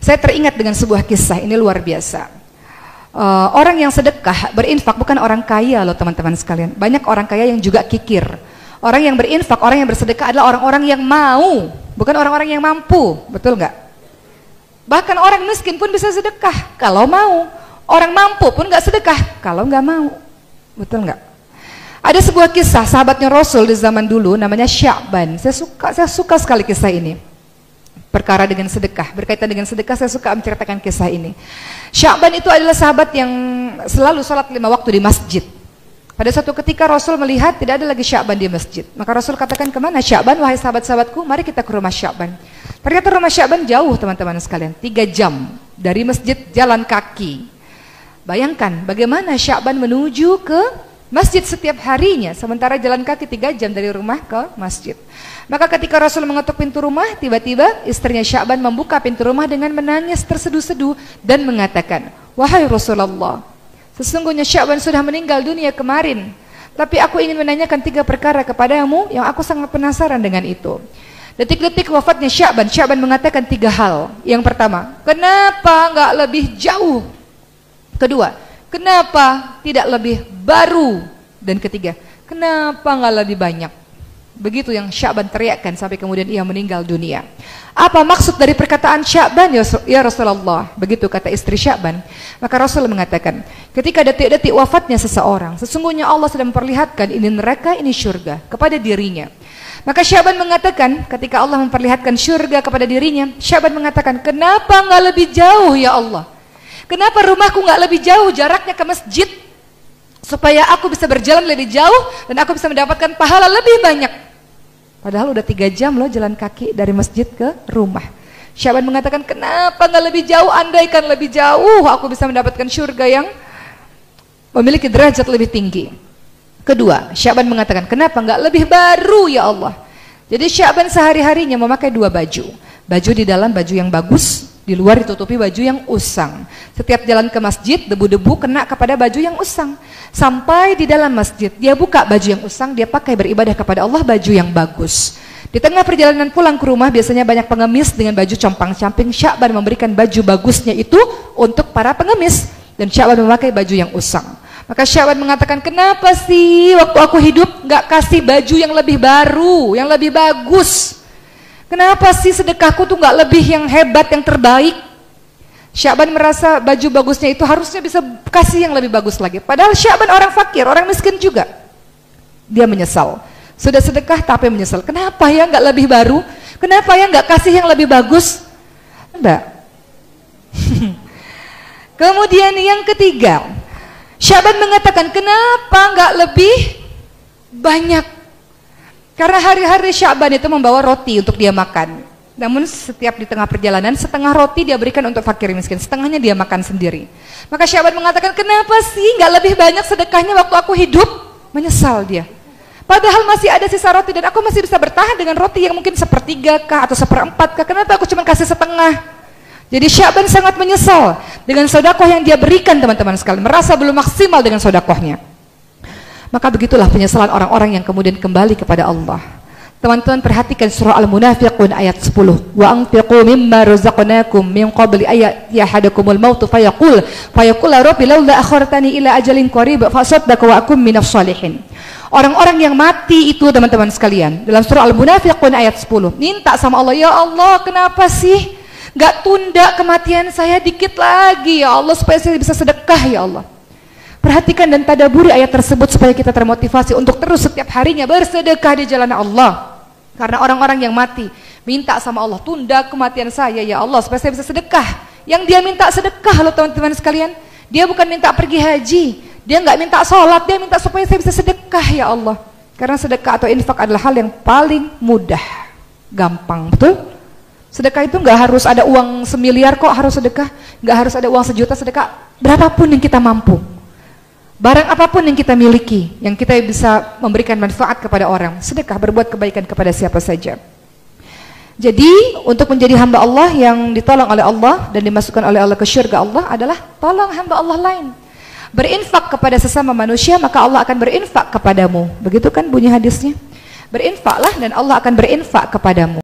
Saya teringat dengan sebuah kisah, ini luar biasa. Orang yang sedekah, berinfak bukan orang kaya loh teman-teman sekalian. Banyak orang kaya yang juga kikir. Orang yang berinfak, orang yang bersedekah adalah orang-orang yang mau, bukan orang-orang yang mampu. Betul nggak? Bahkan orang miskin pun bisa sedekah kalau mau. Orang mampu pun nggak sedekah kalau nggak mau. Betul nggak? Ada sebuah kisah sahabatnya Rasul di zaman dulu, namanya Sya'ban. Saya suka sekali kisah ini. Perkara dengan sedekah, berkaitan dengan sedekah, saya suka menceritakan kisah ini. Sya'ban itu adalah sahabat yang selalu sholat 5 waktu di masjid. Pada suatu ketika Rasul melihat tidak ada lagi Sya'ban di masjid. Maka Rasul katakan, kemana Sya'ban, wahai sahabat-sahabatku, mari kita ke rumah Sya'ban. Ternyata rumah Sya'ban jauh teman-teman sekalian, 3 jam dari masjid jalan kaki. Bayangkan bagaimana Sya'ban menuju ke masjid setiap harinya, sementara jalan kaki 3 jam dari rumah ke masjid. Maka ketika Rasul mengetuk pintu rumah, tiba-tiba istrinya Sya'ban membuka pintu rumah dengan menangis terseduh-seduh dan mengatakan, wahai Rasulullah, sesungguhnya Sya'ban sudah meninggal dunia kemarin, tapi aku ingin menanyakan 3 perkara kepadamu yang aku sangat penasaran dengan itu. Detik-detik wafatnya Sya'ban, Sya'ban mengatakan 3 hal. Yang pertama, kenapa enggak lebih jauh? Kedua, kenapa tidak lebih baru? Dan ketiga, kenapa enggak lebih banyak? Begitu yang Sya'ban teriakkan sampai kemudian ia meninggal dunia. Apa maksud dari perkataan Sya'ban, ya Rasulullah? Begitu kata istri Sya'ban. Maka Rasul mengatakan, ketika detik-detik wafatnya seseorang, sesungguhnya Allah sedang memperlihatkan ini neraka, ini syurga kepada dirinya. Maka Sya'ban mengatakan, ketika Allah memperlihatkan syurga kepada dirinya, Sya'ban mengatakan, kenapa enggak lebih jauh ya Allah? Kenapa rumahku enggak lebih jauh jaraknya ke masjid? Supaya aku bisa berjalan lebih jauh dan aku bisa mendapatkan pahala lebih banyak. Padahal udah 3 jam loh jalan kaki dari masjid ke rumah. Sya'ban mengatakan, kenapa nggak lebih jauh? Andaikan lebih jauh, aku bisa mendapatkan surga yang memiliki derajat lebih tinggi. Kedua, Sya'ban mengatakan, kenapa nggak lebih baru ya Allah? Jadi Sya'ban sehari-harinya memakai 2 baju. Baju di dalam baju yang bagus, di luar ditutupi baju yang usang. Setiap jalan ke masjid, debu-debu kena kepada baju yang usang. Sampai di dalam masjid, dia buka baju yang usang, dia pakai beribadah kepada Allah baju yang bagus. Di tengah perjalanan pulang ke rumah, biasanya banyak pengemis dengan baju compang-camping. Sya'ban memberikan baju bagusnya itu untuk para pengemis. Dan Sya'ban memakai baju yang usang. Maka Sya'ban mengatakan, kenapa sih waktu aku hidup gak kasih baju yang lebih baru, yang lebih bagus? Kenapa sih sedekahku tuh gak lebih yang hebat, yang terbaik? Sya'ban merasa baju bagusnya itu harusnya bisa kasih yang lebih bagus lagi. Padahal Sya'ban orang fakir, orang miskin juga. Dia menyesal. Sudah sedekah tapi menyesal. Kenapa ya nggak lebih baru? Kenapa ya nggak kasih yang lebih bagus? Enggak. Kemudian yang ketiga, Sya'ban mengatakan, kenapa nggak lebih banyak? Karena hari-hari Sya'ban itu membawa roti untuk dia makan. Namun setiap di tengah perjalanan, setengah roti dia berikan untuk fakir miskin, setengahnya dia makan sendiri. Maka Sya'ban mengatakan, kenapa sih nggak lebih banyak sedekahnya waktu aku hidup? Menyesal dia. Padahal masih ada sisa roti dan aku masih bisa bertahan dengan roti yang mungkin 1/3 kah atau 1/4 kah? Kenapa aku cuma kasih setengah? Jadi Sya'ban sangat menyesal dengan sedekah yang dia berikan teman-teman sekalian, merasa belum maksimal dengan sedekahnya. Maka begitulah penyesalan orang-orang yang kemudian kembali kepada Allah. Teman-teman perhatikan surah Al-Munafiqun ayat 10. Wa anfiqu mimma razaqnakum min qabli ayati ahadakumul maut fayaqul rabbi laula akhartani ila ajalin qarib fa asaddaqu wa akum minas shalihin. Orang-orang yang mati itu teman-teman sekalian, dalam surah Al-Munafiqun ayat 10, minta sama Allah, ya Allah, kenapa sih enggak tunda kematian saya dikit lagi ya Allah supaya saya bisa sedekah ya Allah. Perhatikan dan tadaburi ayat tersebut supaya kita termotivasi untuk terus setiap harinya bersedekah di jalan Allah. Karena orang-orang yang mati minta sama Allah, tunda kematian saya ya Allah supaya saya bisa sedekah. Yang dia minta sedekah loh teman-teman sekalian. Dia bukan minta pergi haji, dia nggak minta sholat, dia minta supaya saya bisa sedekah ya Allah. Karena sedekah atau infak adalah hal yang paling mudah, gampang, betul? Sedekah itu nggak harus ada uang 1 miliar kok harus sedekah, nggak harus ada uang 1 juta sedekah, berapapun yang kita mampu. Barang apapun yang kita miliki, yang kita bisa memberikan manfaat kepada orang, sedekah, berbuat kebaikan kepada siapa saja. Jadi untuk menjadi hamba Allah yang ditolong oleh Allah dan dimasukkan oleh Allah ke syurga Allah adalah tolong hamba Allah lain. Berinfak kepada sesama manusia, maka Allah akan berinfak kepadamu. Begitu kan bunyi hadisnya? Berinfaklah dan Allah akan berinfak kepadamu.